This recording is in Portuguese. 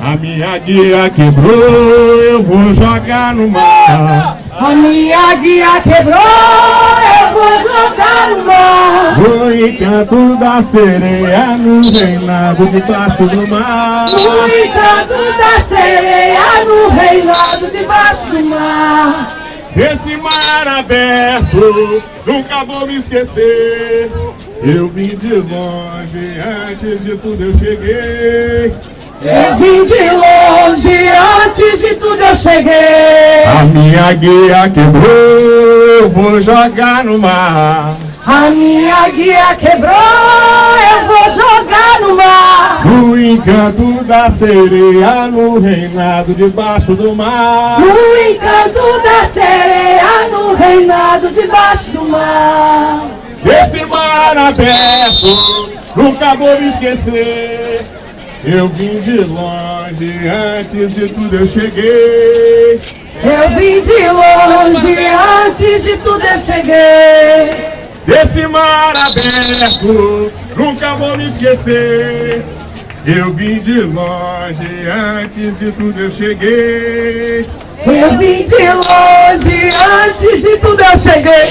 A minha guia quebrou, eu vou jogar no mar. A minha guia quebrou, eu vou jogar no mar. No encanto da sereia, no reinado debaixo do mar. No encanto da sereia, no reinado debaixo do mar. Esse mar aberto, nunca vou me esquecer. Eu vim de longe, antes de tudo eu cheguei. Eu vim de longe, antes de tudo eu cheguei. A minha guia quebrou, eu vou jogar no mar. A minha guia quebrou, eu vou jogar no mar. No encanto da sereia, no reinado debaixo do mar. No encanto da sereia, no reinado debaixo do mar. Esse mar aberto, nunca vou me esquecer. Eu vim de longe, antes de tudo eu cheguei. Eu vim de longe, antes de tudo eu cheguei. Esse mar aberto, nunca vou me esquecer. Eu vim de longe, antes de tudo eu cheguei. Eu vim de longe, antes de tudo eu cheguei.